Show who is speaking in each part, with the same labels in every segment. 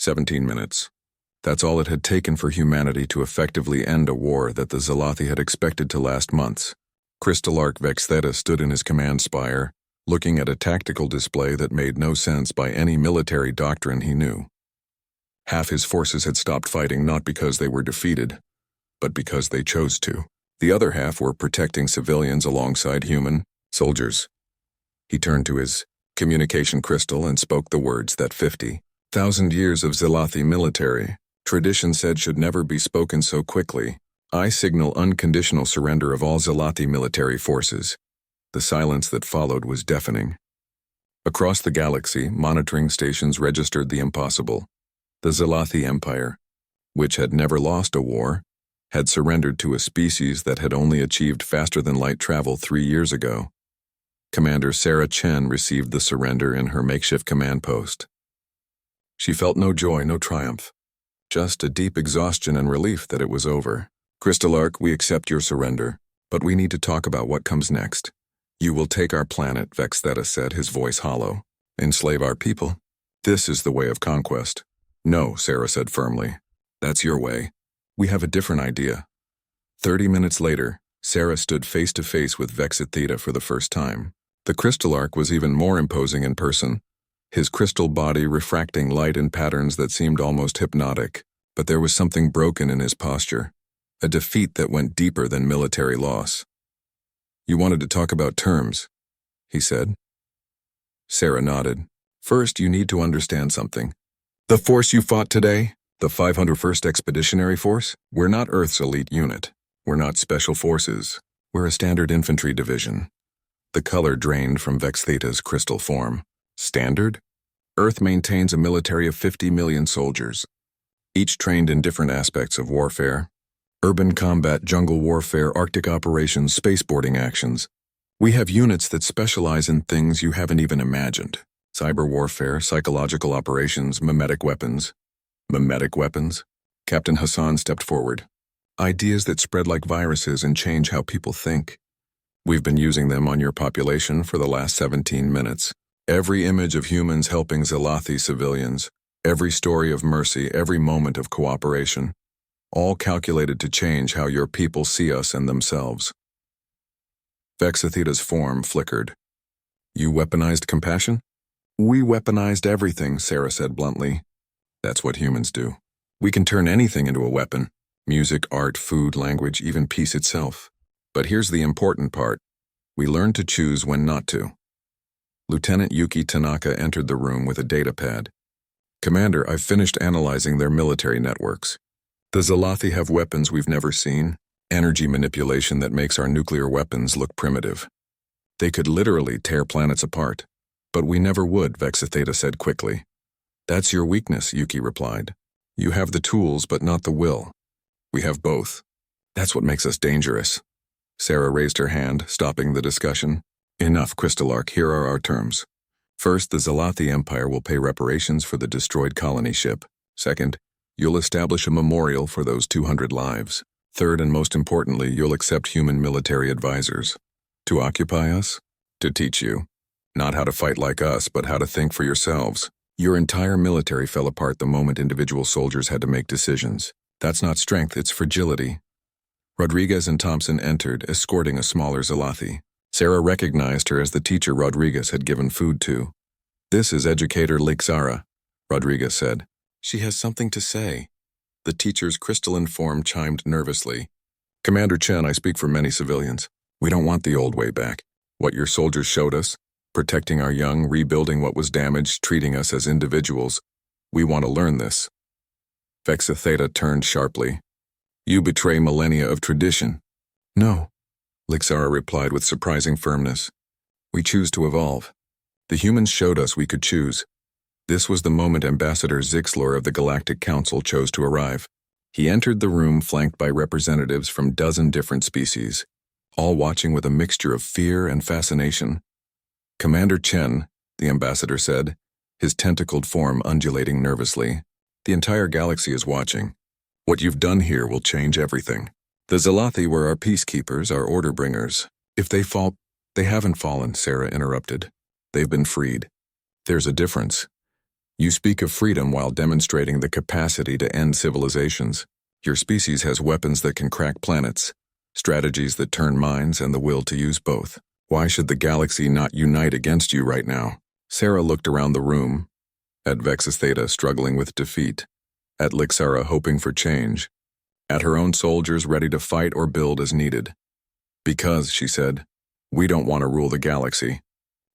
Speaker 1: 17 minutes. That's all it had taken for humanity to effectively end a war that the Zalathi had expected to last months. Crystal Arc Vex Theta stood in his command spire, looking at a tactical display that made no sense by any military doctrine he knew. Half his forces had stopped fighting not because they were defeated, but because they chose to. The other half were protecting civilians alongside human soldiers. He turned to his communication crystal and spoke the words that 50,000 years of Zalathi military tradition said should never be spoken so quickly. I signal unconditional surrender of all Zalathi military forces. The silence that followed was deafening. Across the galaxy, monitoring stations registered the impossible. The Zalathi Empire, which had never lost a war, had surrendered to a species that had only achieved faster-than-light travel 3 years ago. Commander Sarah Chen received the surrender in her makeshift command post. She felt no joy, no triumph, just a deep exhaustion and relief that it was over. Crystal Arc, we accept your surrender, but we need to talk about what comes next. You will take our planet, Vex Theta said, his voice hollow. Enslave our people? This is the way of conquest. No, Sarah said firmly. That's your way. We have a different idea. 30 minutes later, Sarah stood face to face with Vex Theta for the first time. The Crystal Arc was even more imposing in person, his crystal body refracting light in patterns that seemed almost hypnotic. But there was something broken in his posture, a defeat that went deeper than military loss. You wanted to talk about terms, he said. Sarah nodded. First, you need to understand something. The force you fought today, the 501st Expeditionary Force, we're not Earth's elite unit. We're not special forces. We're a standard infantry division. The color drained from Vex Theta's crystal form. Standard? Earth maintains a military of 50 million soldiers, each trained in different aspects of warfare. Urban combat, jungle warfare, Arctic operations, spaceboarding actions. We have units that specialize in things you haven't even imagined. Cyber warfare, psychological operations, mimetic weapons. Mimetic weapons? Captain Hassan stepped forward. Ideas that spread like viruses and change how people think. We've been using them on your population for the last 17 minutes. Every image of humans helping Zalathi civilians, every story of mercy, every moment of cooperation, all calculated to change how your people see us and themselves. Vex Theta's form flickered. You weaponized compassion? We weaponized everything, Sarah said bluntly. That's what humans do. We can turn anything into a weapon. Music, art, food, language, even peace itself. But here's the important part. We learn to choose when not to. Lieutenant Yuki Tanaka entered the room with a data pad. Commander, I've finished analyzing their military networks. The Zalathi have weapons we've never seen, energy manipulation that makes our nuclear weapons look primitive. They could literally tear planets apart. But we never would, Vex Theta said quickly. That's your weakness, Yuki replied. You have the tools, but not the will. We have both. That's what makes us dangerous. Sarah raised her hand, stopping the discussion. Enough, Crystal Arc, here are our terms. First, the Zalathi Empire will pay reparations for the destroyed colony ship. Second, you'll establish a memorial for those 200 lives. Third, and most importantly, you'll accept human military advisors. To occupy us? To teach you. Not how to fight like us, but how to think for yourselves. Your entire military fell apart the moment individual soldiers had to make decisions. That's not strength, it's fragility. Rodriguez and Thompson entered, escorting a smaller Zalathi. Sarah recognized her as the teacher Rodriguez had given food to. This is Educator Lixara, Rodriguez said. She has something to say. The teacher's crystalline form chimed nervously. Commander Chen, I speak for many civilians. We don't want the old way back. What your soldiers showed us, protecting our young, rebuilding what was damaged, treating us as individuals. We want to learn this. Vex Theta turned sharply. You betray millennia of tradition. No, Lixara replied with surprising firmness. We choose to evolve. The humans showed us we could choose. This was the moment Ambassador Zixlor of the Galactic Council chose to arrive. He entered the room flanked by representatives from a dozen different species, all watching with a mixture of fear and fascination. Commander Chen, the ambassador said, his tentacled form undulating nervously. The entire galaxy is watching. What you've done here will change everything. The Zalathi were our peacekeepers, our order bringers. If they fall, they haven't fallen, Sarah interrupted. They've been freed. There's a difference. You speak of freedom while demonstrating the capacity to end civilizations. Your species has weapons that can crack planets, strategies that turn minds, and the will to use both. Why should the galaxy not unite against you right now? Sarah looked around the room, at Vexus Theta struggling with defeat, at Lixara hoping for change, at her own soldiers ready to fight or build as needed. Because, she said, we don't want to rule the galaxy.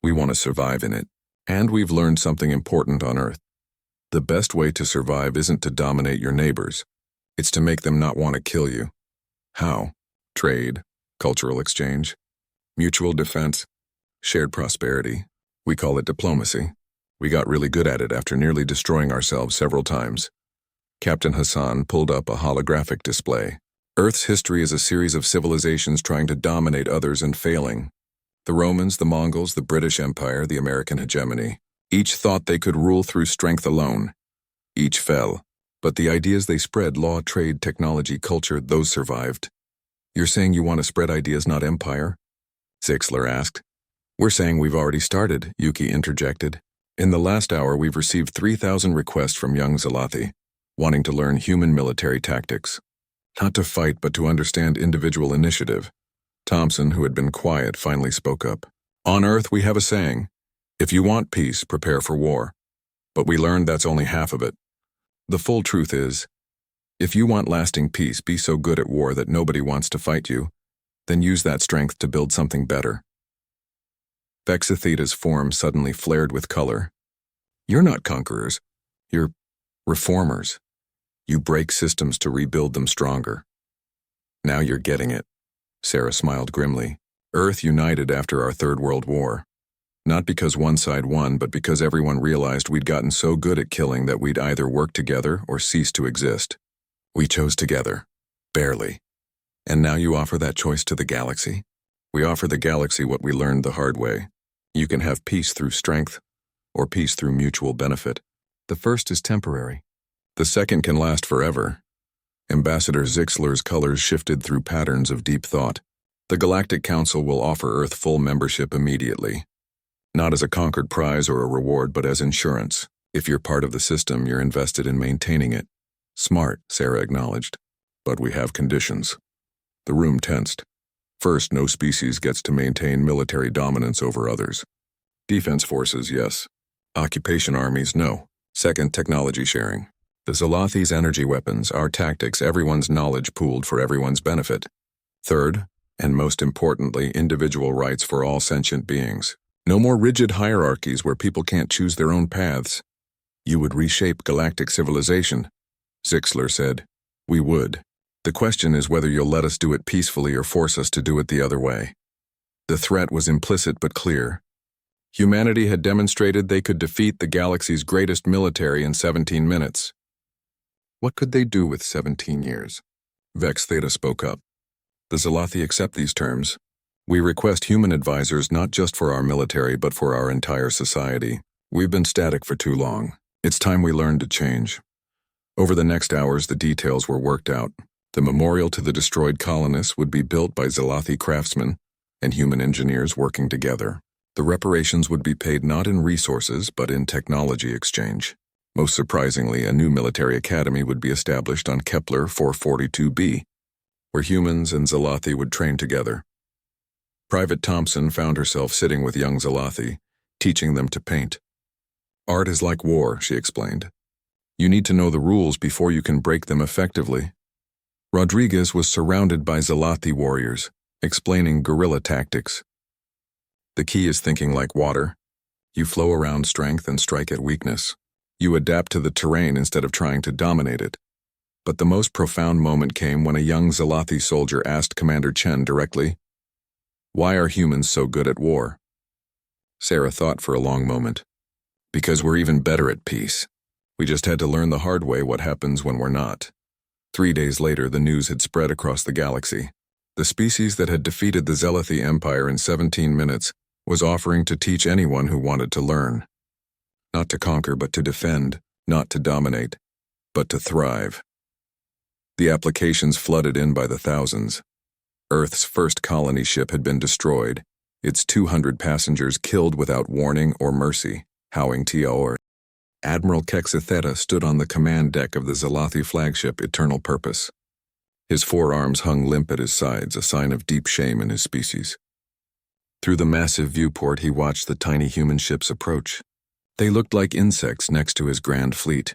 Speaker 1: We want to survive in it. And we've learned something important on Earth. The best way to survive isn't to dominate your neighbors. It's to make them not want to kill you. How? Trade, cultural exchange, mutual defense, shared prosperity. We call it diplomacy. We got really good at it after nearly destroying ourselves several times. Captain Hassan pulled up a holographic display. Earth's history is a series of civilizations trying to dominate others and failing. The Romans, the Mongols, the British Empire, the American hegemony. Each thought they could rule through strength alone. Each fell. But the ideas they spread, law, trade, technology, culture, those survived. You're saying you want to spread ideas, not empire? Zixler asked. We're saying we've already started, Yuki interjected. In the last hour, we've received 3,000 requests from young Zalathi, wanting to learn human military tactics. Not to fight, but to understand individual initiative. Thompson, who had been quiet, finally spoke up. On Earth, we have a saying, if you want peace, prepare for war. But we learned that's only half of it. The full truth is, if you want lasting peace, be so good at war that nobody wants to fight you, then use that strength to build something better. Vexus Theta's form suddenly flared with color. You're not conquerors. You're reformers. You break systems to rebuild them stronger. Now you're getting it. Sarah smiled grimly. Earth united after our Third World War. Not because one side won, but because everyone realized we'd gotten so good at killing that we'd either work together or cease to exist. We chose together. Barely. And now you offer that choice to the galaxy? We offer the galaxy what we learned the hard way. You can have peace through strength, or peace through mutual benefit. The first is temporary. The second can last forever. Ambassador Zixler's colors shifted through patterns of deep thought. The Galactic Council will offer Earth full membership immediately. Not as a conquered prize or a reward, but as insurance. If you're part of the system, you're invested in maintaining it. Smart, Sarah acknowledged. But we have conditions. The room tensed. First, no species gets to maintain military dominance over others. Defense forces, yes. Occupation armies, no. Second, technology sharing. The Zalathi's energy weapons, our tactics, everyone's knowledge pooled for everyone's benefit. Third, and most importantly, individual rights for all sentient beings. No more rigid hierarchies where people can't choose their own paths. You would reshape galactic civilization, Zixler said. We would. The question is whether you'll let us do it peacefully or force us to do it the other way. The threat was implicit but clear. Humanity had demonstrated they could defeat the galaxy's greatest military in 17 minutes. What could they do with 17 years? Vex Theta spoke up. The Zalathi accept these terms. We request human advisors not just for our military but for our entire society. We've been static for too long. It's time we learned to change. Over the next hours, the details were worked out. The memorial to the destroyed colonists would be built by Zalathi craftsmen and human engineers working together. The reparations would be paid not in resources but in technology exchange. Most surprisingly, a new military academy would be established on Kepler 442b, where humans and Zalathi would train together. Private Thompson found herself sitting with young Zalathi, teaching them to paint. Art is like war, she explained. You need to know the rules before you can break them effectively. Rodriguez was surrounded by Zalathi warriors, explaining guerrilla tactics. The key is thinking like water. You flow around strength and strike at weakness. You adapt to the terrain instead of trying to dominate it. But the most profound moment came when a young Zalathi soldier asked Commander Chen directly, "Why are humans so good at war?" Sarah thought for a long moment. Because we're even better at peace. We just had to learn the hard way what happens when we're not. 3 days later, the news had spread across the galaxy. The species that had defeated the Zalathi Empire in 17 minutes was offering to teach anyone who wanted to learn. Not to conquer, but to defend, not to dominate, but to thrive. The applications flooded in by the thousands. Earth's first colony ship had been destroyed, its 200 passengers killed without warning or mercy, Howing Tiaor. Admiral Kexitheta stood on the command deck of the Zalathi flagship Eternal Purpose. His forearms hung limp at his sides, a sign of deep shame in his species. Through the massive viewport, he watched the tiny human ships approach. They looked like insects next to his grand fleet.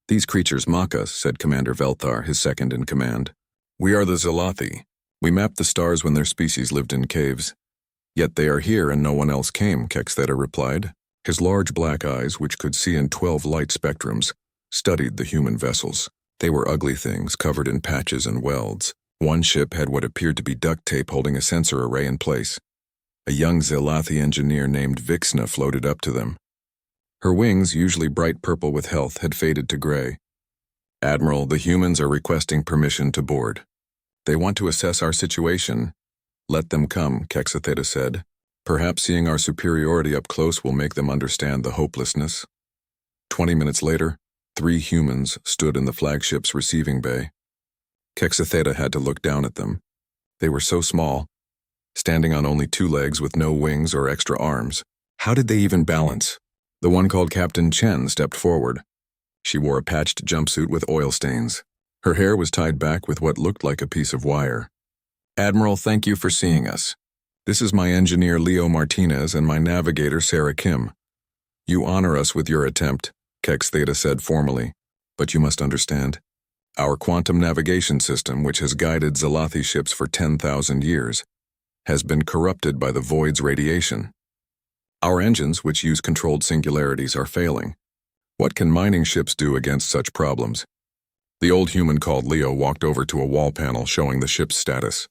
Speaker 1: "These creatures mock us," said Commander Velthar, his second in command. "We are the Zalathi. We mapped the stars when their species lived in caves. Yet they are here and no one else came," Kextheta replied. His large black eyes, which could see in 12 light spectrums, studied the human vessels. They were ugly things, covered in patches and welds. One ship had what appeared to be duct tape holding a sensor array in place. A young Zalathi engineer named Vixna floated up to them. Her wings, usually bright purple with health, had faded to gray. "Admiral, the humans are requesting permission to board. They want to assess our situation." "Let them come," Kexitheta said. "Perhaps seeing our superiority up close will make them understand the hopelessness." 20 minutes later, 3 humans stood in the flagship's receiving bay. Kexitheta had to look down at them. They were so small, standing on only 2 legs with no wings or extra arms. How did they even balance? The one called Captain Chen stepped forward. She wore a patched jumpsuit with oil stains. Her hair was tied back with what looked like a piece of wire. "Admiral, thank you for seeing us. This is my engineer Leo Martinez and my navigator Sarah Kim. You honor us with your attempt," Kextheta said formally. "But you must understand. Our quantum navigation system, which has guided Zalathi ships for 10,000 years, has been corrupted by the void's radiation. Our engines, which use controlled singularities, are failing. What can mining ships do against such problems?" The old human called Leo walked over to a wall panel showing the ship's status.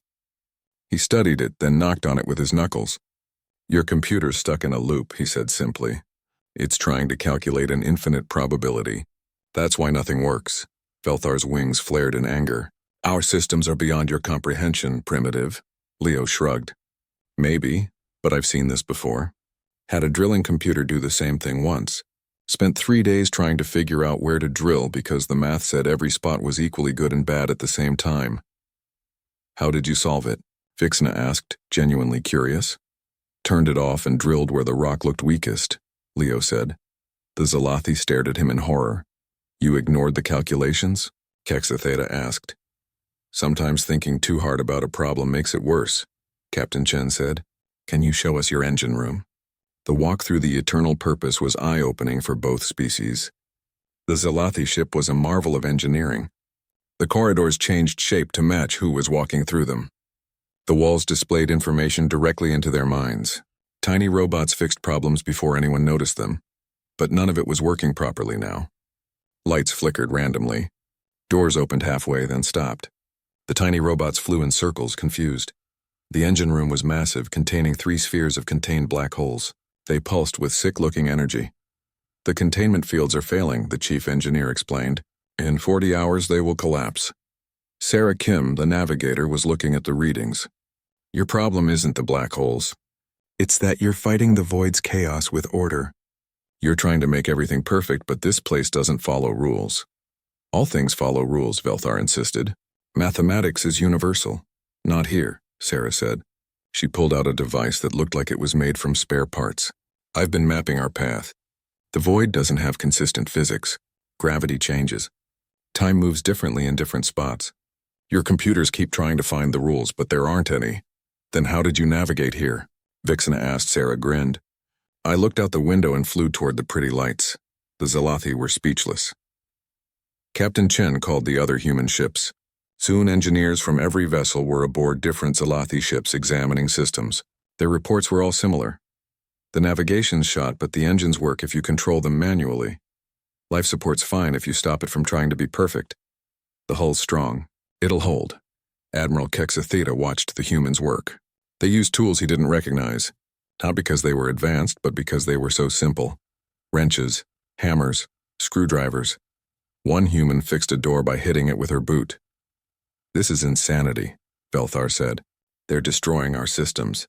Speaker 1: He studied it, then knocked on it with his knuckles. "Your computer's stuck in a loop," he said simply. "It's trying to calculate an infinite probability. That's why nothing works." Velthar's wings flared in anger. "Our systems are beyond your comprehension, primitive." Leo shrugged. "Maybe, but I've seen this before. Had a drilling computer do the same thing once. Spent 3 days trying to figure out where to drill because the math said every spot was equally good and bad at the same time." "How did you solve it?" Vixna asked, genuinely curious. "Turned it off and drilled where the rock looked weakest," Leo said. The Zalathi stared at him in horror. "You ignored the calculations?" Kexitheta asked. "Sometimes thinking too hard about a problem makes it worse," Captain Chen said. "Can you show us your engine room?" The walk through the Eternal Purpose was eye-opening for both species. The Zalathi ship was a marvel of engineering. The corridors changed shape to match who was walking through them. The walls displayed information directly into their minds. Tiny robots fixed problems before anyone noticed them, but none of it was working properly now. Lights flickered randomly. Doors opened halfway, then stopped. The tiny robots flew in circles, confused. The engine room was massive, containing 3 spheres of contained black holes. They pulsed with sick-looking energy. "The containment fields are failing," the chief engineer explained. "In 40 hours they will collapse." Sarah Kim, the navigator, was looking at the readings. "Your problem isn't the black holes. It's that you're fighting the void's chaos with order. You're trying to make everything perfect, but this place doesn't follow rules." "All things follow rules," Velthar insisted. "Mathematics is universal." "Not here," Sarah said. She pulled out a device that looked like it was made from spare parts. "I've been mapping our path. The void doesn't have consistent physics. Gravity changes. Time moves differently in different spots. Your computers keep trying to find the rules, but there aren't any." "Then how did you navigate here?" Vixna asked. Sarah grinned. "I looked out the window and flew toward the pretty lights." The Zalathi were speechless. Captain Chen called the other human ships. Soon engineers from every vessel were aboard different Zalathi ships examining systems. Their reports were all similar. "The navigation's shot, but the engines work if you control them manually. Life support's fine if you stop it from trying to be perfect. The hull's strong. It'll hold." Admiral Kexitheta watched the humans work. They used tools he didn't recognize, not because they were advanced, but because they were so simple. Wrenches, hammers, screwdrivers. One human fixed a door by hitting it with her boot. "This is insanity," Velthar said. "They're destroying our systems."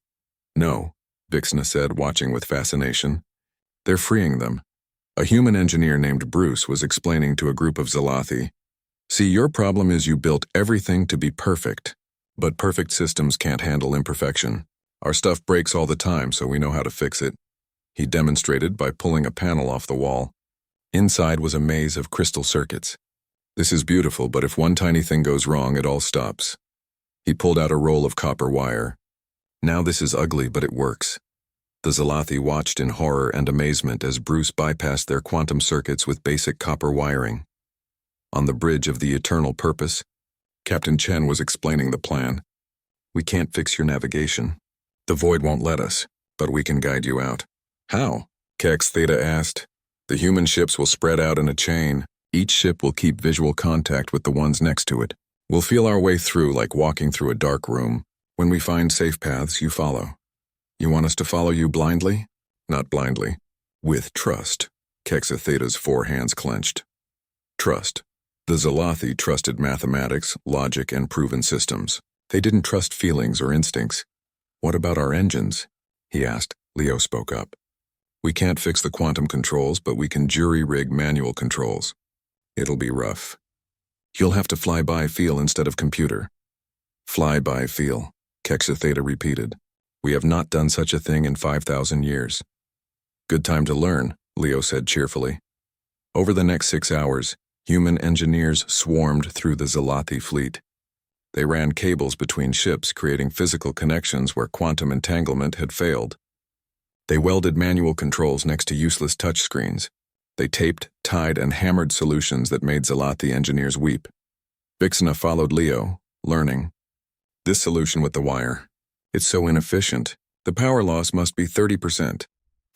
Speaker 1: "No," Vixna said, watching with fascination. "They're freeing them." A human engineer named Bruce was explaining to a group of Zalathi. "See, your problem is you built everything to be perfect, but perfect systems can't handle imperfection. Our stuff breaks all the time, so we know how to fix it." He demonstrated by pulling a panel off the wall. Inside was a maze of crystal circuits. This is beautiful, but if one tiny thing goes wrong, it all stops. He pulled out a roll of copper wire. Now this is ugly, but it works. The Zalathi watched in horror and amazement as Bruce bypassed their quantum circuits with basic copper wiring. On the bridge of the Eternal Purpose, Captain Chen was explaining the plan. We can't fix your navigation. The void won't let us, but we can guide you out. How? Kex Theta asked. The human ships will spread out in a chain. Each ship will keep visual contact with the ones next to it. We'll feel our way through like walking through a dark room. When we find safe paths, you follow. You want us to follow you blindly? Not blindly. With trust. Kexa Theta's four hands clenched. Trust. The Zalathi trusted mathematics, logic, and proven systems. They didn't trust feelings or instincts. What about our engines? He asked. Leo spoke up. We can't fix the quantum controls, but we can jury-rig manual controls. It'll be rough. You'll have to fly by feel instead of computer. Fly by feel, Kexa Theta repeated. We have not done such a thing in 5,000 years. Good time to learn, Leo said cheerfully. Over the next 6 hours, human engineers swarmed through the Zalathi fleet. They ran cables between ships, creating physical connections where quantum entanglement had failed. They welded manual controls next to useless touchscreens. They taped, tied, and hammered solutions that made Zalathi engineers weep. Vixna followed Leo, learning. This solution with the wire. It's so inefficient. The power loss must be 30%.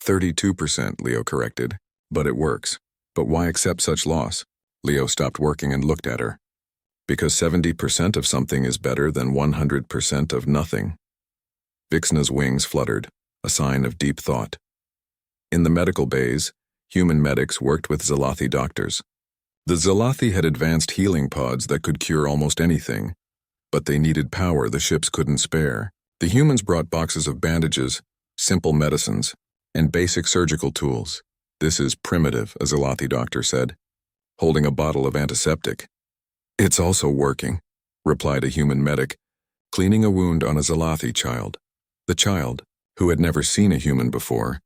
Speaker 1: 32%, Leo corrected. But it works. But why accept such loss? Leo stopped working and looked at her. Because 70% of something is better than 100% of nothing. Vixna's wings fluttered, a sign of deep thought. In the medical bays, human medics worked with Zalathi doctors. The Zalathi had advanced healing pods that could cure almost anything, but they needed power the ships couldn't spare. The humans brought boxes of bandages, simple medicines, and basic surgical tools. This is primitive, a Zalathi doctor said, holding a bottle of antiseptic. It's also working, replied a human medic, cleaning a wound on a Zalathi child. The child, who had never seen a human before,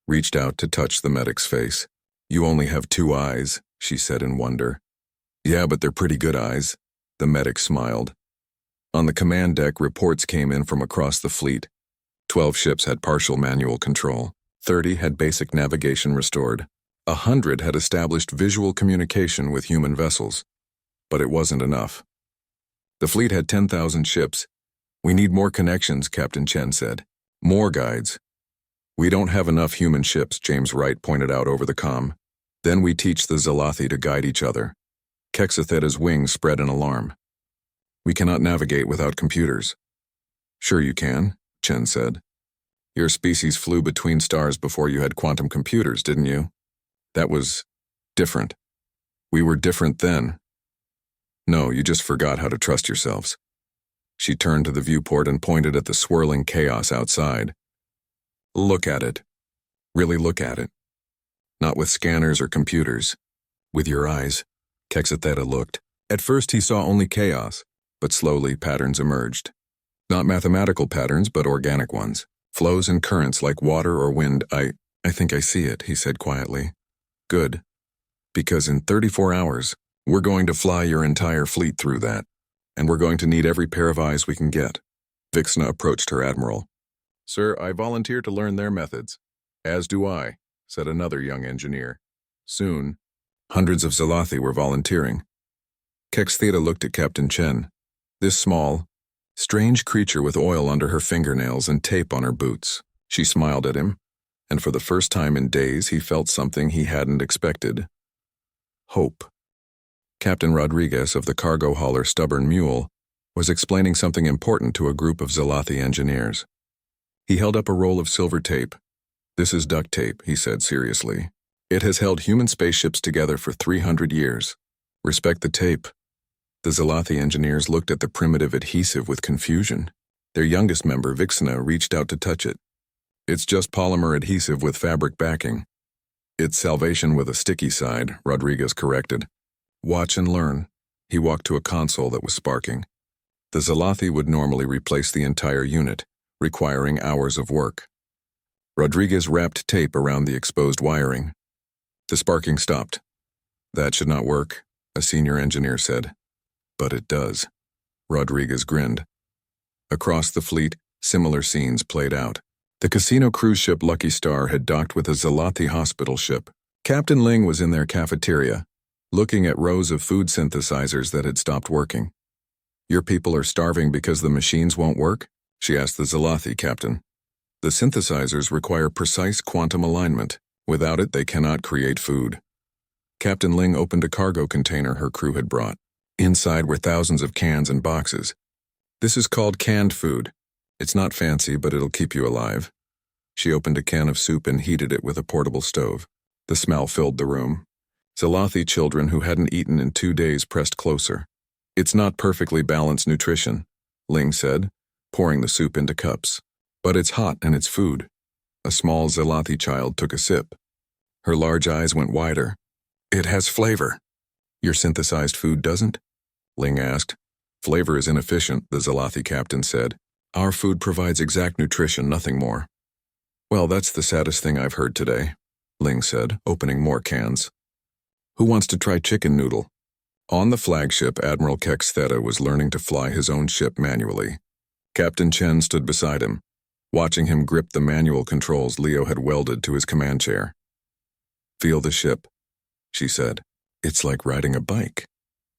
Speaker 1: reached out to touch the medic's face. You only have 2 eyes, she said in wonder. Yeah, but they're pretty good eyes, the medic smiled. On the command deck, reports came in from across the fleet. 12 ships had partial manual control. 30 had basic navigation restored. 100 had established visual communication with human vessels. But it wasn't enough. The fleet had 10,000 ships. We need more connections, Captain Chen said. More guides. We don't have enough human ships, James Wright pointed out over the comm. Then we teach the Zalathi to guide each other. Kexa Theta's wings spread in alarm. We cannot navigate without computers. Sure you can, Chen said. Your species flew between stars before you had quantum computers, didn't you? That was different. We were different then. No, you just forgot how to trust yourselves. She turned to the viewport and pointed at the swirling chaos outside. Look at it. Really look at it. Not with scanners or computers. With your eyes. Kexa Theta looked. At first he saw only chaos, but slowly patterns emerged. Not mathematical patterns, but organic ones. Flows and currents like water or wind. I think I see it, he said quietly. Good. Because in 34 hours, we're going to fly your entire fleet through that. And we're going to need every pair of eyes we can get. Vixna approached her admiral. Sir, I volunteer to learn their methods. As do I, said another young engineer. Soon, hundreds of Zalathi were volunteering. Kex Theta looked at Captain Chen. This small, strange creature with oil under her fingernails and tape on her boots. She smiled at him, and for the first time in days he felt something he hadn't expected. Hope. Captain Rodriguez of the cargo hauler Stubborn Mule was explaining something important to a group of Zalathi engineers. He held up a roll of silver tape. This is duct tape, he said seriously. It has held human spaceships together for 300 years. Respect the tape. The Zalathi engineers looked at the primitive adhesive with confusion. Their youngest member, Vixna, reached out to touch it. It's just polymer adhesive with fabric backing. It's salvation with a sticky side, Rodriguez corrected. Watch and learn. He walked to a console that was sparking. The Zalathi would normally replace the entire unit, requiring hours of work. Rodriguez wrapped tape around the exposed wiring. The sparking stopped. That should not work, a senior engineer said. But it does. Rodriguez grinned. Across the fleet, similar scenes played out. The casino cruise ship Lucky Star had docked with a Zalathi hospital ship. Captain Ling was in their cafeteria, looking at rows of food synthesizers that had stopped working. Your people are starving because the machines won't work? She asked the Zalathi captain. The synthesizers require precise quantum alignment. Without it, they cannot create food. Captain Ling opened a cargo container her crew had brought. Inside were thousands of cans and boxes. This is called canned food. It's not fancy, but it'll keep you alive. She opened a can of soup and heated it with a portable stove. The smell filled the room. Zalathi children who hadn't eaten in 2 days pressed closer. It's not perfectly balanced nutrition, Ling said, pouring the soup into cups. But it's hot and it's food. A small Zalathi child took a sip. Her large eyes went wider. It has flavor. Your synthesized food doesn't? Ling asked. Flavor is inefficient, the Zalathi captain said. Our food provides exact nutrition, nothing more. Well, that's the saddest thing I've heard today, Ling said, opening more cans. Who wants to try chicken noodle? On the flagship, Admiral Kex Theta was learning to fly his own ship manually. Captain Chen stood beside him, watching him grip the manual controls Leo had welded to his command chair. Feel the ship, she said. It's like riding a bike.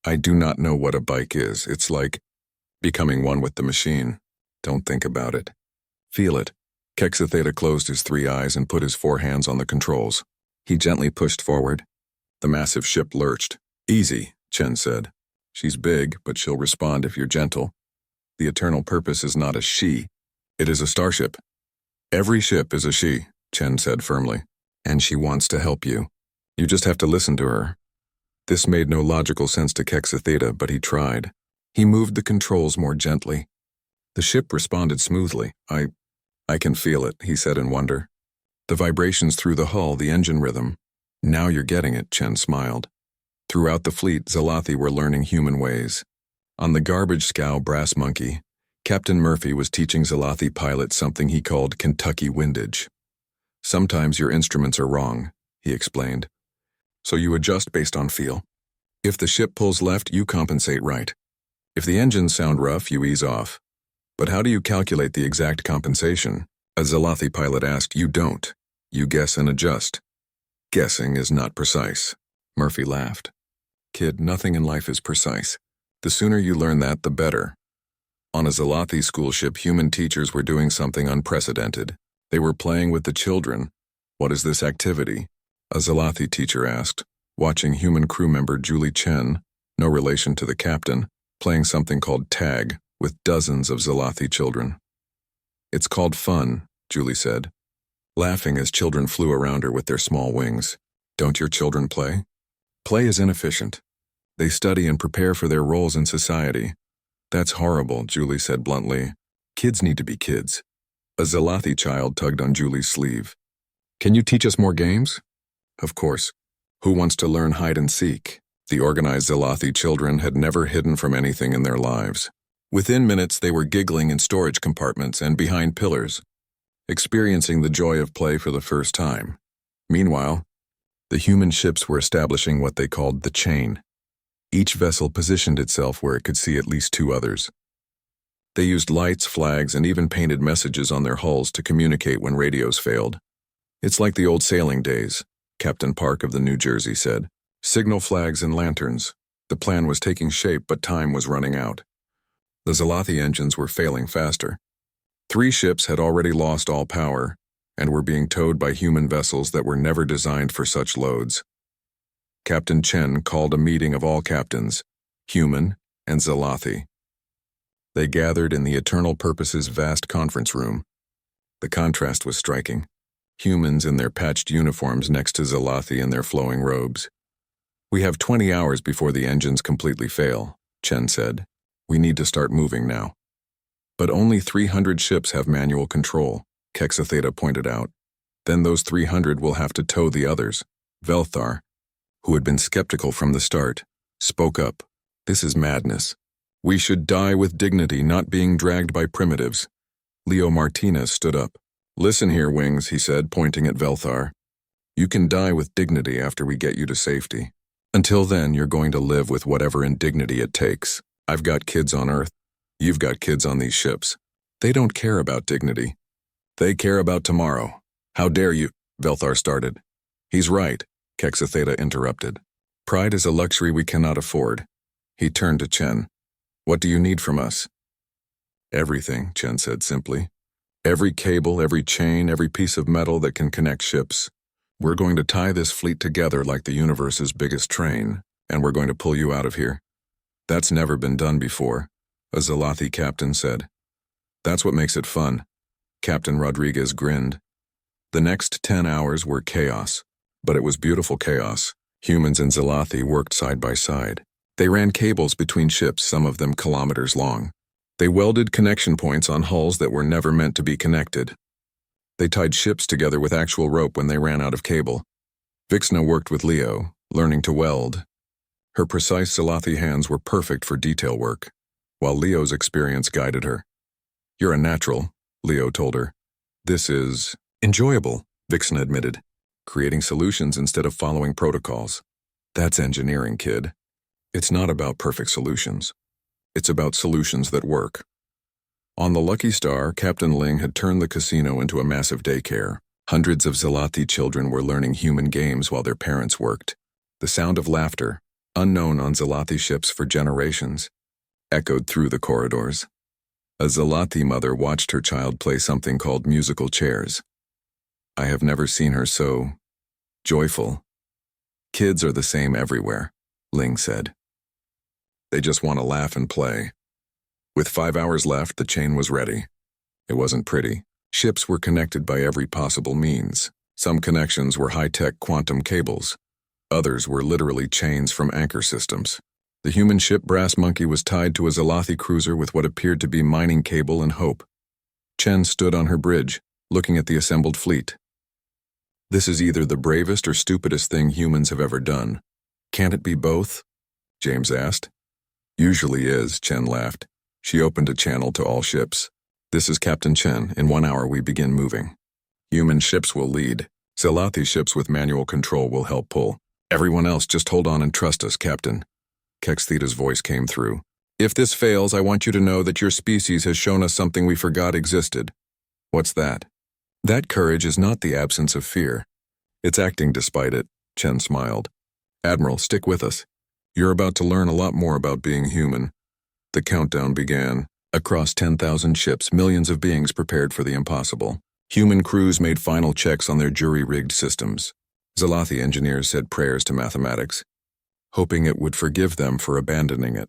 Speaker 1: I do not know what a bike is. It's like becoming one with the machine. Don't think about it. Feel it. Kex Theta closed his 3 eyes and put his 4 hands on the controls. He gently pushed forward. The massive ship lurched. Easy, Chen said. She's big, but she'll respond if you're gentle. The eternal purpose is not a she. It is a starship. Every ship is a she, Chen said firmly. And she wants to help you. You just have to listen to her. This made no logical sense to Kex Theta, but he tried. He moved the controls more gently. The ship responded smoothly. I can feel it, he said in wonder. The vibrations through the hull, the engine rhythm. Now you're getting it, Chen smiled. Throughout the fleet, Zalathi were learning human ways. On the garbage scow Brass Monkey, Captain Murphy was teaching Zalathi pilots something he called Kentucky windage. Sometimes your instruments are wrong, he explained. So you adjust based on feel. If the ship pulls left, you compensate right. If the engines sound rough, you ease off. But how do you calculate the exact compensation? A Zalathi pilot asked. You don't. You guess and adjust. Guessing is not precise. Murphy laughed. Kid, nothing in life is precise. The sooner you learn that, the better. On a Zalathi school ship, human teachers were doing something unprecedented. They were playing with the children. What is this activity? A Zalathi teacher asked, watching human crew member Julie Chen, no relation to the captain, playing something called tag with dozens of Zalathi children. It's called fun, Julie said, laughing as children flew around her with their small wings. Don't your children play? Play is inefficient. They study and prepare for their roles in society. That's horrible, Julie said bluntly. Kids need to be kids. A Zalathi child tugged on Julie's sleeve. Can you teach us more games? Of course. Who wants to learn hide and seek? The organized Zalathi children had never hidden from anything in their lives. Within minutes, they were giggling in storage compartments and behind pillars, experiencing the joy of play for the first time. Meanwhile, the human ships were establishing what they called the chain. Each vessel positioned itself where it could see at least 2 others. They used lights, flags, and even painted messages on their hulls to communicate when radios failed. It's like the old sailing days, Captain Park of the New Jersey said. Signal flags and lanterns. The plan was taking shape, but time was running out. The Zalathi engines were failing faster. 3 ships had already lost all power and were being towed by human vessels that were never designed for such loads. Captain Chen called a meeting of all captains, human and Zalathi. They gathered in the Eternal Purpose's vast conference room. The contrast was striking. Humans in their patched uniforms next to Zalathi in their flowing robes. We have 20 hours before the engines completely fail, Chen said. We need to start moving now. But only 300 ships have manual control, Kex Theta pointed out. Then those 300 will have to tow the others. Velthar, who had been skeptical from the start, spoke up. This is madness. We should die with dignity, not being dragged by primitives. Leo Martinez stood up. Listen here, Wings, he said, pointing at Velthar. You can die with dignity after we get you to safety. Until then, you're going to live with whatever indignity it takes. I've got kids on Earth. You've got kids on these ships. They don't care about dignity. They care about tomorrow. How dare you? Velthar started. He's right, Kexatheta interrupted. Pride is a luxury we cannot afford. He turned to Chen. What do you need from us? Everything, Chen said simply. Every cable, every chain, every piece of metal that can connect ships. We're going to tie this fleet together like the universe's biggest train, and we're going to pull you out of here. That's never been done before, a Zalathi captain said. That's what makes it fun. Captain Rodriguez grinned. The next 10 hours were chaos, but it was beautiful chaos. Humans and Zalathi worked side by side. They ran cables between ships, some of them kilometers long. They welded connection points on hulls that were never meant to be connected. They tied ships together with actual rope when they ran out of cable. Vixna worked with Leo, learning to weld. Her precise Zalathi hands were perfect for detail work, while Leo's experience guided her. You're a natural, Leo told her. This is enjoyable, Vixna admitted. Creating solutions instead of following protocols. That's engineering, kid. It's not about perfect solutions. It's about solutions that work. On the Lucky Star, Captain Ling had turned the casino into a massive daycare. Hundreds of Zalathi children were learning human games while their parents worked. The sound of laughter, unknown on Zalathi ships for generations, echoed through the corridors. A Zalathi mother watched her child play something called musical chairs. I have never seen her so joyful. Kids are the same everywhere, Ling said. They just want to laugh and play. With 5 hours left, the chain was ready. It wasn't pretty. Ships were connected by every possible means. Some connections were high-tech quantum cables. Others were literally chains from anchor systems. The human ship Brass Monkey was tied to a Zalathi cruiser with what appeared to be mining cable and hope. Chen stood on her bridge, looking at the assembled fleet. This is either the bravest or stupidest thing humans have ever done. Can't it be both? James asked. Usually is, Chen laughed. She opened a channel to all ships. This is Captain Chen. In 1 hour we begin moving. Human ships will lead. Zalathi ships with manual control will help pull. Everyone else just hold on and trust us, Captain. Kextheta's voice came through. If this fails, I want you to know that your species has shown us something we forgot existed. What's that? That courage is not the absence of fear. It's acting despite it, Chen smiled. Admiral, stick with us. You're about to learn a lot more about being human. The countdown began. Across 10,000 ships, millions of beings prepared for the impossible. Human crews made final checks on their jury-rigged systems. Zalathi engineers said prayers to mathematics, hoping it would forgive them for abandoning it.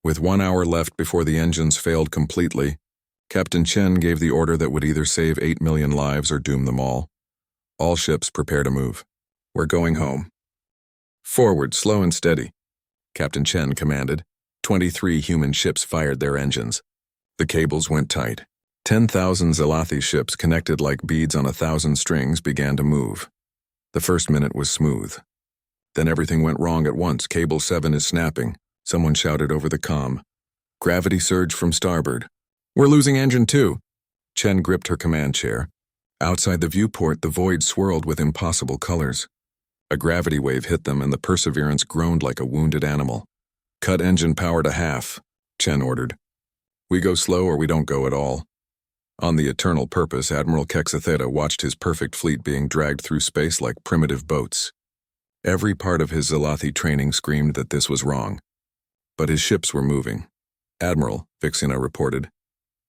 Speaker 1: With 1 hour left before the engines failed completely, Captain Chen gave the order that would either save 8 million lives or doom them all. All ships prepare to move. We're going home. Forward, slow and steady, Captain Chen commanded. 23 human ships fired their engines. The cables went tight. 10,000 Zalathi ships connected like beads on 1,000 strings began to move. The first minute was smooth. Then everything went wrong at once. Cable 7 is snapping. Someone shouted over the comm. Gravity surge from starboard. We're losing engine 2. Chen gripped her command chair. Outside the viewport, the void swirled with impossible colors. A gravity wave hit them and the Perseverance groaned like a wounded animal. Cut engine power to half, Chen ordered. We go slow or we don't go at all. On the Eternal Purpose, Admiral Kexatheta watched his perfect fleet being dragged through space like primitive boats. Every part of his Zalathi training screamed that this was wrong. But his ships were moving. Admiral, Vixna reported,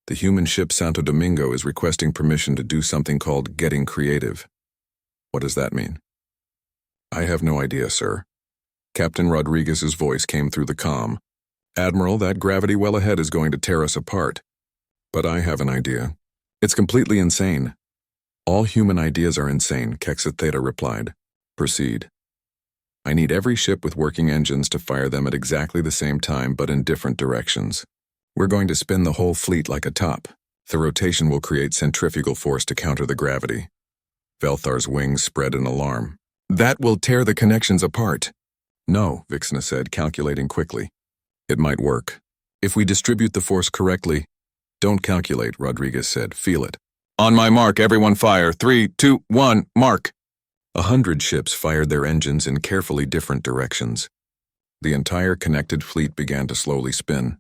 Speaker 1: the human ship Santo Domingo is requesting permission to do something called getting creative. What does that mean? I have no idea, sir. Captain Rodriguez's voice came through the comm. Admiral, that gravity well ahead is going to tear us apart. But I have an idea. It's completely insane. All human ideas are insane, Kexatheta replied. Proceed. I need every ship with working engines to fire them at exactly the same time but in different directions. We're going to spin the whole fleet like a top. The rotation will create centrifugal force to counter the gravity. Velthar's wings spread in alarm. That will tear the connections apart. No, Vixna said, calculating quickly. It might work. If we distribute the force correctly. Don't calculate, Rodriguez said. Feel it. On my mark, everyone fire. 3, 2, 1, mark. 100 ships fired their engines in carefully different directions. The entire connected fleet began to slowly spin.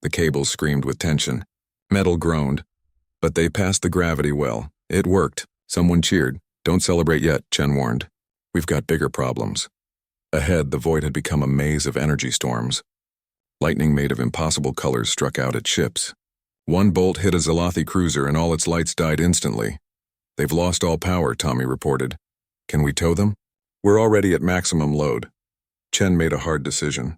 Speaker 1: The cables screamed with tension. Metal groaned. But they passed the gravity well. It worked. Someone cheered. "Don't celebrate yet," Chen warned. "We've got bigger problems." Ahead, the void had become a maze of energy storms. Lightning made of impossible colors struck out at ships. One bolt hit a Zalathi cruiser and all its lights died instantly. "They've lost all power," Tommy reported. "Can we tow them?" "We're already at maximum load." Chen made a hard decision.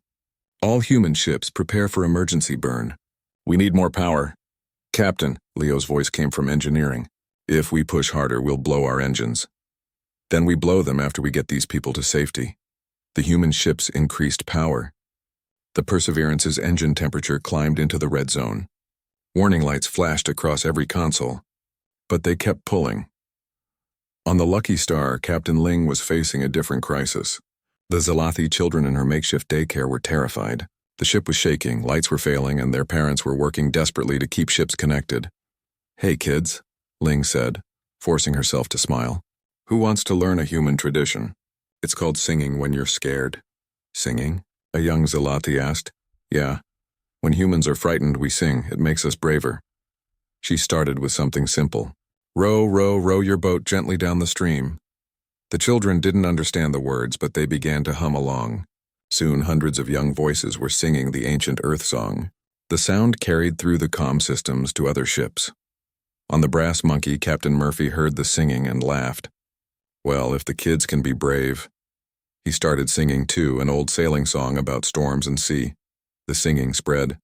Speaker 1: "All human ships prepare for emergency burn. We need more power." "Captain," Leo's voice came from engineering. "If we push harder, we'll blow our engines. Then we blow them after we get these people to safety." The human ships increased power. The Perseverance's engine temperature climbed into the red zone. Warning lights flashed across every console. But they kept pulling. On the Lucky Star, Captain Ling was facing a different crisis. The Zalathi children in her makeshift daycare were terrified. The ship was shaking, lights were failing, and their parents were working desperately to keep ships connected. "Hey kids," Ling said, forcing herself to smile. "Who wants to learn a human tradition? It's called singing when you're scared." "Singing?" a young Zalathi asked. "Yeah. When humans are frightened, we sing. It makes us braver." She started with something simple. "Row, row, row your boat gently down the stream." The children didn't understand the words, but they began to hum along. Soon hundreds of young voices were singing the ancient Earth song. The sound carried through the comm systems to other ships. On the Brass Monkey, Captain Murphy heard the singing and laughed. "Well, if the kids can be brave." He started singing too, an old sailing song about storms and sea. The singing spread.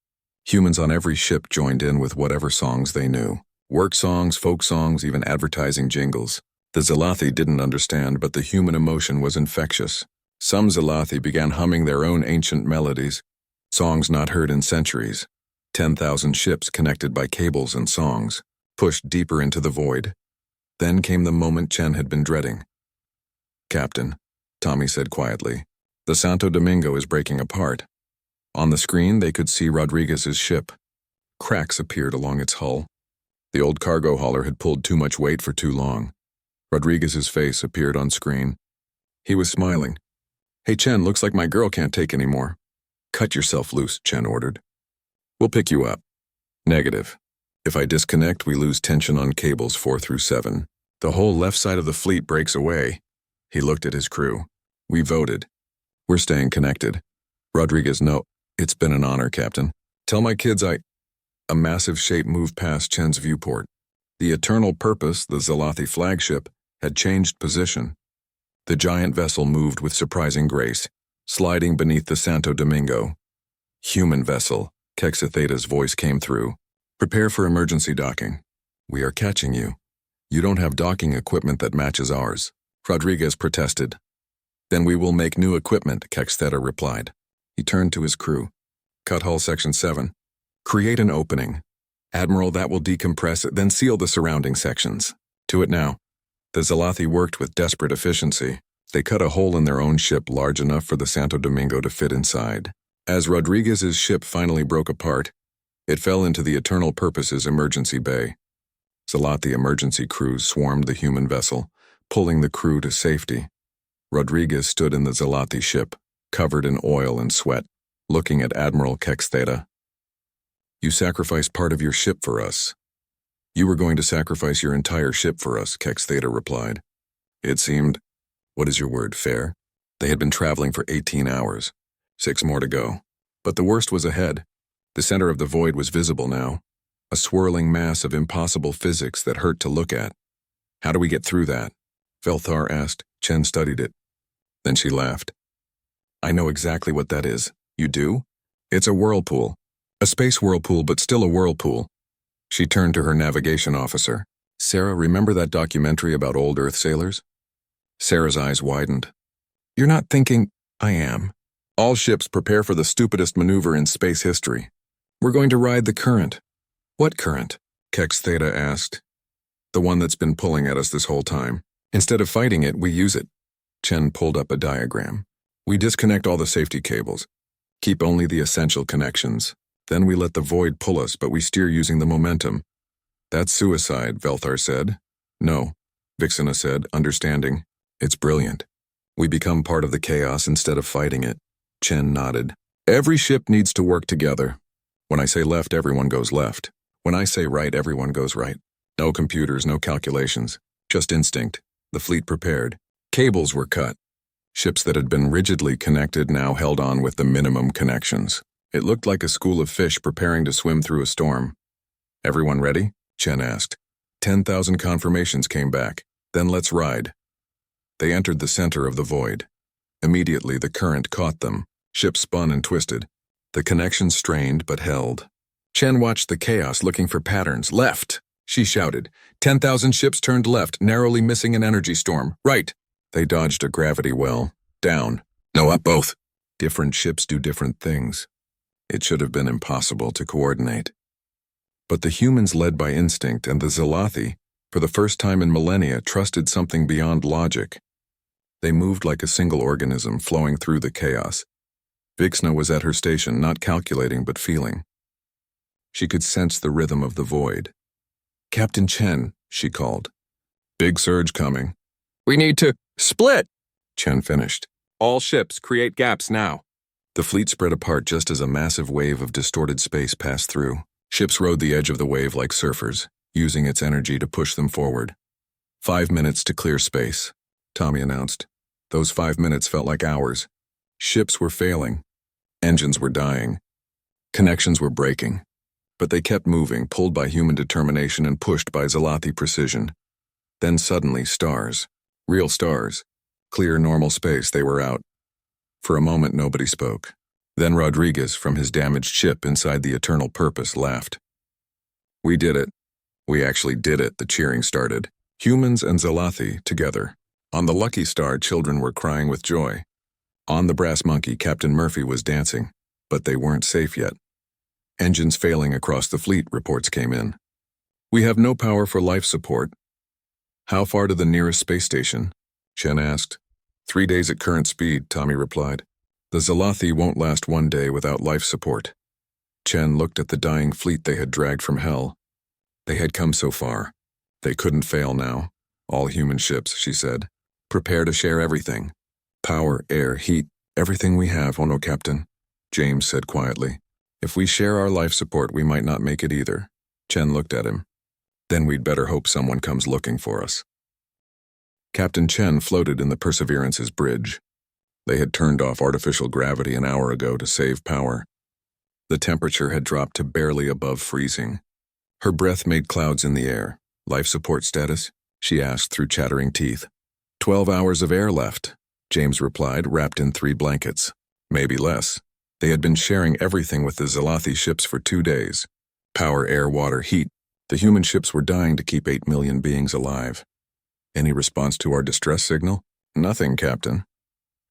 Speaker 1: Humans on every ship joined in with whatever songs they knew. Work songs, folk songs, even advertising jingles. The Zalathi didn't understand, but the human emotion was infectious. Some Zalathi began humming their own ancient melodies, songs not heard in centuries. 10,000 ships connected by cables and songs, pushed deeper into the void. Then came the moment Chen had been dreading. "Captain," Tommy said quietly, "the Santo Domingo is breaking apart." On the screen, they could see Rodriguez's ship. Cracks appeared along its hull. The old cargo hauler had pulled too much weight for too long. Rodriguez's face appeared on screen. He was smiling. "Hey Chen, looks like my girl can't take any more." "Cut yourself loose," Chen ordered. "We'll pick you up." "Negative. If I disconnect, we lose tension on cables 4 through 7. The whole left side of the fleet breaks away." He looked at his crew. "We voted. We're staying connected." Rodriguez, "No, it's been an honor, Captain. Tell my kids I—" A massive shape moved past Chen's viewport. The Eternal Purpose, the Zalathi flagship, had changed position. The giant vessel moved with surprising grace, sliding beneath the Santo Domingo. "Human vessel," Kexatheta's voice came through. "Prepare for emergency docking. We are catching you. You don't have docking equipment that matches ours." Rodriguez protested. "Then we will make new equipment," Kextheta replied. He turned to his crew. "Cut hull section 7. Create an opening. Admiral, that will decompress it, then seal the surrounding sections. To it now." The Zalathi worked with desperate efficiency. They cut a hole in their own ship large enough for the Santo Domingo to fit inside. As Rodriguez's ship finally broke apart, it fell into the Eternal Purpose's emergency bay. Zalathi emergency crews swarmed the human vessel, pulling the crew to safety. Rodriguez stood in the Zalathi ship, covered in oil and sweat, looking at Admiral Kextheta. "You sacrificed part of your ship for us." "You were going to sacrifice your entire ship for us," Kextheta replied. It seemed, what is your word, fair? They had been traveling for 18 hours. 6 more to go. But the worst was ahead. The center of the void was visible now, a swirling mass of impossible physics that hurt to look at. "How do we get through that?" Velthar asked. Chen studied it. Then she laughed. "I know exactly what that is." "You do?" "It's a whirlpool. A space whirlpool, but still a whirlpool." She turned to her navigation officer. "Sarah, remember that documentary about old Earth sailors?" Sarah's eyes widened. "You're not thinking—" "I am. All ships prepare for the stupidest maneuver in space history. We're going to ride the current." "What current?" Kextheta asked. "The one that's been pulling at us this whole time. Instead of fighting it, we use it." Chen pulled up a diagram. "We disconnect all the safety cables. Keep only the essential connections. Then we let the void pull us, but we steer using the momentum." "That's suicide," Velthar said. "No," Vixena said, understanding. It's brilliant. We become part of the chaos instead of fighting it. Chen nodded. Every ship needs to work together. When I say left, everyone goes left. When I say right, everyone goes right. No computers, no calculations. Just instinct. The fleet prepared. Cables were cut. Ships that had been rigidly connected now held on with the minimum connections. It looked like a school of fish preparing to swim through a storm. Everyone ready? Chen asked. 10,000 confirmations came back. Then let's ride. They entered the center of the void. Immediately the current caught them. Ships spun and twisted. The connections strained but held. Chen watched the chaos, looking for patterns. Left, she shouted. 10,000 ships turned left, narrowly missing an energy storm. Right. They dodged a gravity well. Down. No, up both. Different ships do different things. It should have been impossible to coordinate. But the humans led by instinct and the Zalathi, for the first time in millennia, trusted something beyond logic. They moved like a single organism flowing through the chaos. Vixna was at her station, not calculating but feeling. She could sense the rhythm of the void. Captain Chen, she called. Big surge coming. We need to split, Chen finished. All ships create gaps now. The fleet spread apart just as a massive wave of distorted space passed through. Ships rode the edge of the wave like surfers, using its energy to push them forward. 5 minutes to clear space, Tommy announced. Those 5 minutes felt like hours. Ships were failing. Engines were dying. Connections were breaking. But they kept moving, pulled by human determination and pushed by Zalathi precision. Then suddenly, stars. Real stars. Clear, normal space, they were out. For a moment, nobody spoke. Then Rodriguez, from his damaged ship inside the Eternal Purpose, laughed. We did it. We actually did it, the cheering started. Humans and Zalathi, together. On the Lucky Star, children were crying with joy. On the Brass Monkey, Captain Murphy was dancing. But they weren't safe yet. Engines failing across the fleet, reports came in. We have no power for life support. How far to the nearest space station? Chen asked. 3 days at current speed, Tommy replied. The Zalathi won't last 1 day without life support. Chen looked at the dying fleet they had dragged from hell. They had come so far. They couldn't fail now. All human ships, she said. Prepare to share everything. Power, air, heat, everything we have, oh no, Captain. James said quietly. If we share our life support, we might not make it either. Chen looked at him. Then we'd better hope someone comes looking for us. Captain Chen floated in the Perseverance's bridge. They had turned off artificial gravity an hour ago to save power. The temperature had dropped to barely above freezing. Her breath made clouds in the air. Life support status? She asked through chattering teeth. 12 hours of air left, James replied, wrapped in 3 blankets. Maybe less. They had been sharing everything with the Zalathi ships for 2 days. Power, air, water, heat. The human ships were dying to keep 8 million beings alive. Any response to our distress signal? Nothing, Captain.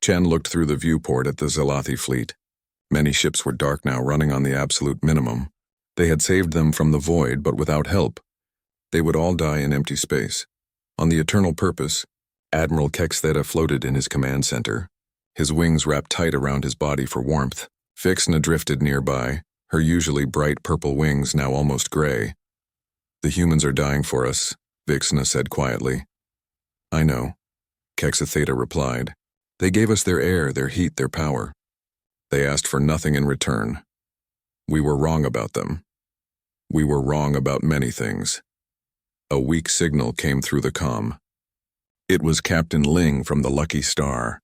Speaker 1: Chen looked through the viewport at the Zalathi fleet. Many ships were dark now, running on the absolute minimum. They had saved them from the void, but without help. They would all die in empty space. On the Eternal Purpose, Admiral Kextheta floated in his command center, his wings wrapped tight around his body for warmth. Vixna drifted nearby, her usually bright purple wings now almost gray. The humans are dying for us, Vixna said quietly. I know, Kextheta replied. They gave us their air, their heat, their power. They asked for nothing in return. We were wrong about them. We were wrong about many things. A weak signal came through the comm. It was Captain Ling from the Lucky Star.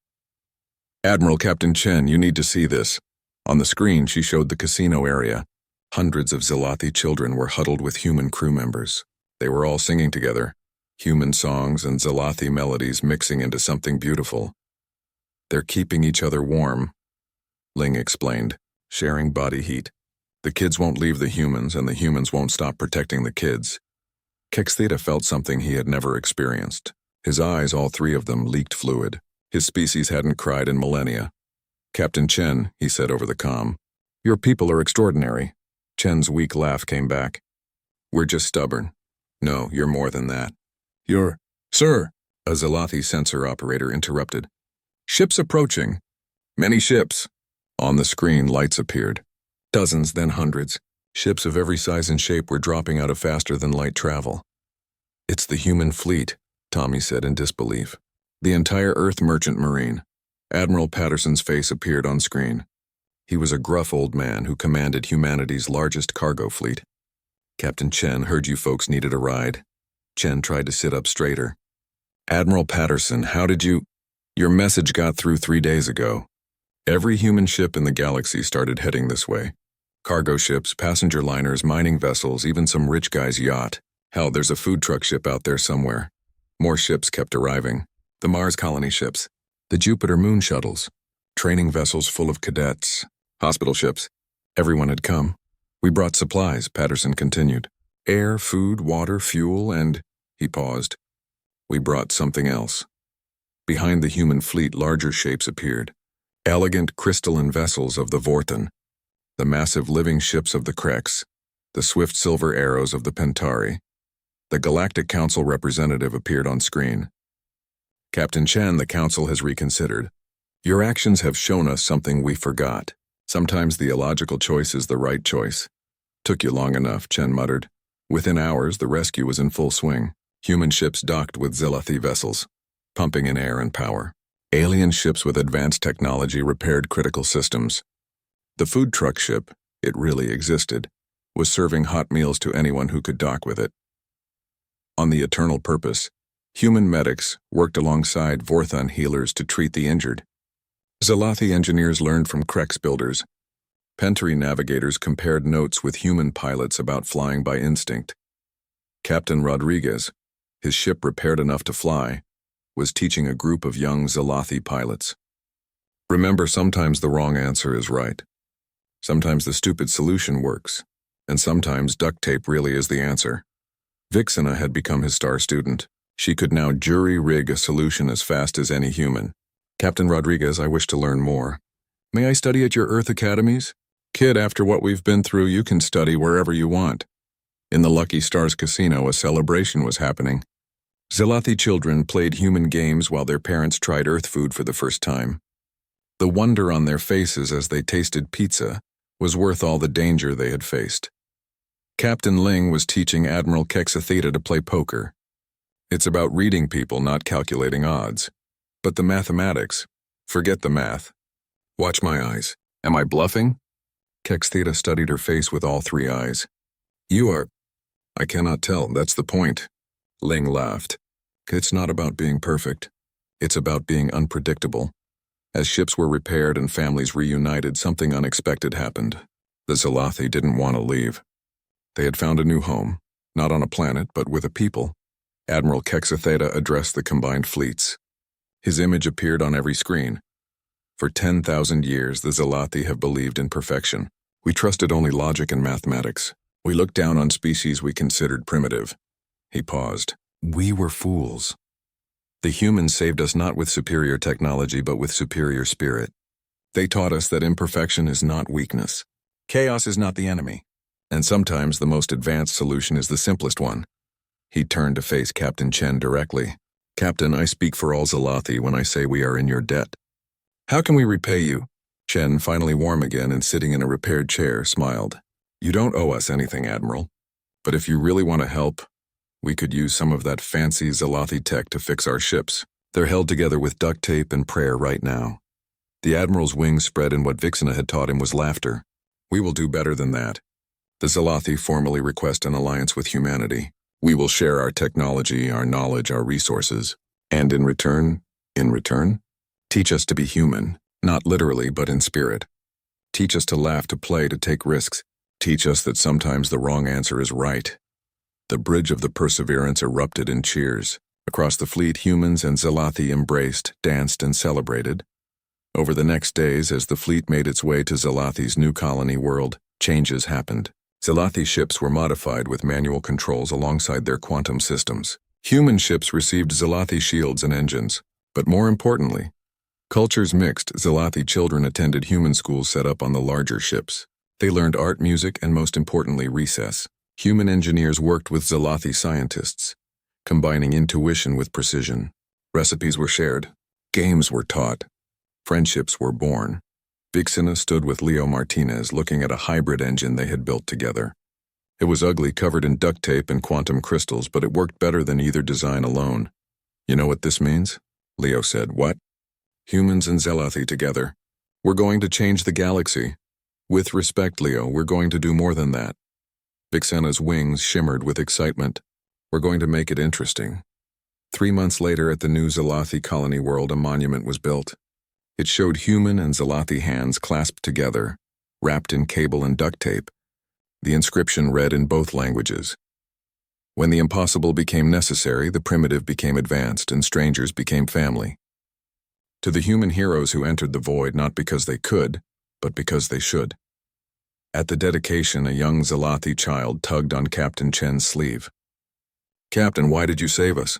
Speaker 1: Admiral Captain Chen, you need to see this. On the screen, she showed the casino area. Hundreds of Zalathi children were huddled with human crew members. They were all singing together, human songs and Zalathi melodies mixing into something beautiful. They're keeping each other warm, Ling explained, sharing body heat. The kids won't leave the humans, and the humans won't stop protecting the kids. Kextheta felt something he had never experienced. His eyes, all 3 of them, leaked fluid. His species hadn't cried in millennia. Captain Chen, he said over the comm, your people are extraordinary. Chen's weak laugh came back. We're just stubborn. No, you're more than that. You're... Sir, a Zalathi sensor operator interrupted. Ships approaching. Many ships. On the screen, lights appeared. Dozens, then hundreds. Ships of every size and shape were dropping out of faster-than-light travel. It's the human fleet, Tommy said in disbelief. The entire Earth Merchant Marine. Admiral Patterson's face appeared on screen. He was a gruff old man who commanded humanity's largest cargo fleet. Captain Chen heard you folks needed a ride. Chen tried to sit up straighter. Admiral Patterson, how did you... Your message got through 3 days ago. Every human ship in the galaxy started heading this way. Cargo ships, passenger liners, mining vessels, even some rich guy's yacht. Hell, there's a food truck ship out there somewhere. More ships kept arriving. The Mars colony ships, the Jupiter moon shuttles, training vessels full of cadets, hospital ships. Everyone had come. We brought supplies, Patterson continued. Air, food, water, fuel, and... He paused. We brought something else. Behind the human fleet, larger shapes appeared. Elegant crystalline vessels of the Vorten, the massive living ships of the Krex, the swift silver arrows of the Pentari. The Galactic Council representative appeared on screen. Captain Chen, the Council has reconsidered. Your actions have shown us something we forgot. Sometimes the illogical choice is the right choice. Took you long enough, Chen muttered. Within hours, the rescue was in full swing. Human ships docked with Zelathi vessels, pumping in air and power. Alien ships with advanced technology repaired critical systems. The food truck ship, it really existed, was serving hot meals to anyone who could dock with it. On the Eternal Purpose, human medics worked alongside Vorthon healers to treat the injured. Zelathi engineers learned from Krex builders. Pentari navigators compared notes with human pilots about flying by instinct. Captain Rodriguez, his ship repaired enough to fly, was teaching a group of young Zelathi pilots. Remember, sometimes the wrong answer is right. Sometimes the stupid solution works, and sometimes duct tape really is the answer. Vixena had become his star student. She could now jury-rig a solution as fast as any human. Captain Rodriguez, I wish to learn more. May I study at your Earth academies? Kid, after what we've been through, you can study wherever you want. In the Lucky Stars Casino, a celebration was happening. Zelathi children played human games while their parents tried Earth food for the first time. The wonder on their faces as they tasted pizza was worth all the danger they had faced. Captain Ling was teaching Admiral Kexatheta to play poker. It's about reading people, not calculating odds. But the mathematics, forget the math. Watch my eyes. Am I bluffing? Kexatheta studied her face with all 3 eyes. You are... I cannot tell, that's the point. Ling laughed. It's not about being perfect. It's about being unpredictable. As ships were repaired and families reunited, something unexpected happened. The Zelathi didn't want to leave. They had found a new home, not on a planet, but with a people. Admiral Kexatheta addressed the combined fleets. His image appeared on every screen. For 10,000 years, the Zelathi have believed in perfection. We trusted only logic and mathematics. We looked down on species we considered primitive. He paused. We were fools. The humans saved us not with superior technology, but with superior spirit. They taught us that imperfection is not weakness. Chaos is not the enemy. And sometimes the most advanced solution is the simplest one. He turned to face Captain Chen directly. Captain, I speak for all Zelathi when I say we are in your debt. How can we repay you? Chen, finally warm again and sitting in a repaired chair, smiled. You don't owe us anything, Admiral. But if you really want to help, we could use some of that fancy Zelathi tech to fix our ships. They're held together with duct tape and prayer right now. The Admiral's wings spread and what Vixena had taught him was laughter. We will do better than that. The Zelathi formally request an alliance with humanity. We will share our technology, our knowledge, our resources. And in return, teach us to be human, not literally but in spirit. Teach us to laugh, to play, to take risks. Teach us that sometimes the wrong answer is right. The bridge of the Perseverance erupted in cheers. Across the fleet, humans and Zelathi embraced, danced, and celebrated. Over the next days, as the fleet made its way to Zelathi's new colony world, changes happened. Zelathi ships were modified with manual controls alongside their quantum systems. Human ships received Zelathi shields and engines. But more importantly, cultures mixed. Zelathi children attended human schools set up on the larger ships. They learned art, music, and most importantly, recess. Human engineers worked with Zelathi scientists, combining intuition with precision. Recipes were shared. Games were taught. Friendships were born. Vixena stood with Leo Martinez looking at a hybrid engine they had built together. It was ugly, covered in duct tape and quantum crystals, but it worked better than either design alone. You know what this means? Leo said. What? Humans and Zelathi together. We're going to change the galaxy. With respect, Leo, we're going to do more than that. Vixena's wings shimmered with excitement. We're going to make it interesting. 3 months later, at the new Zelathi colony world, a monument was built. It showed human and Zelathi hands clasped together, wrapped in cable and duct tape. The inscription read in both languages. When the impossible became necessary, the primitive became advanced, and strangers became family. To the human heroes who entered the void not because they could, but because they should. At the dedication, a young Zelathi child tugged on Captain Chen's sleeve. Captain, why did you save us?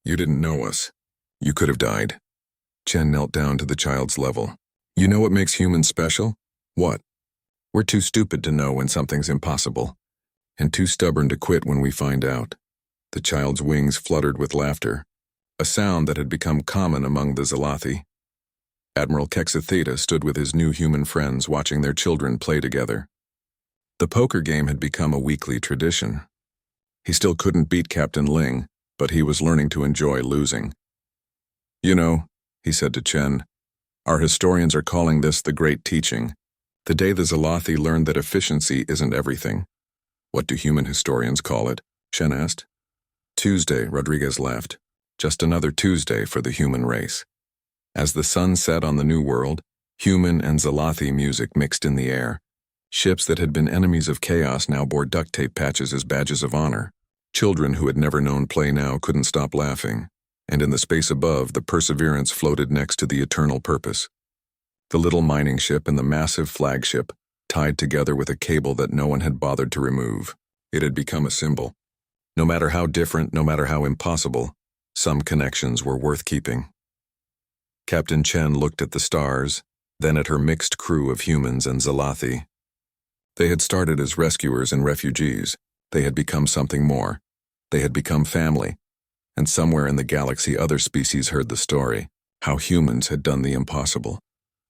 Speaker 1: You didn't know us. You could have died. Chen knelt down to the child's level. You know what makes humans special? What? We're too stupid to know when something's impossible, and too stubborn to quit when we find out. The child's wings fluttered with laughter, a sound that had become common among the Zelathi. Admiral Kexatheta stood with his new human friends watching their children play together. The poker game had become a weekly tradition. He still couldn't beat Captain Ling, but he was learning to enjoy losing. You know, he said to Chen, our historians are calling this the Great Teaching, the day the Zelathi learned that efficiency isn't everything. What do human historians call it? Chen asked. Tuesday, Rodriguez laughed. Just another Tuesday for the human race. As the sun set on the new world, human and Zelathi music mixed in the air. Ships that had been enemies of chaos now bore duct tape patches as badges of honor. Children who had never known play now couldn't stop laughing, and in the space above, the Perseverance floated next to the Eternal Purpose. The little mining ship and the massive flagship, tied together with a cable that no one had bothered to remove. It had become a symbol. No matter how different, no matter how impossible, some connections were worth keeping. Captain Chen looked at the stars, then at her mixed crew of humans and Zelathi. They had started as rescuers and refugees. They had become something more. They had become family. And somewhere in the galaxy, other species heard the story, how humans had done the impossible.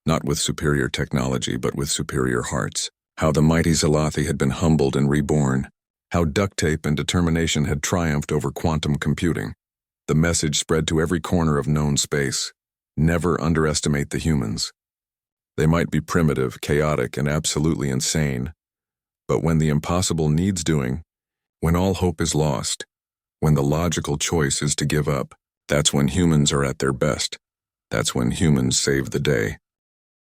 Speaker 1: Not with superior technology, but with superior hearts. How the mighty Zelathi had been humbled and reborn. How duct tape and determination had triumphed over quantum computing. The message spread to every corner of known space. Never underestimate the humans. They might be primitive, chaotic, and absolutely insane. But when the impossible needs doing, when all hope is lost, when the logical choice is to give up, that's when humans are at their best. That's when humans save the day.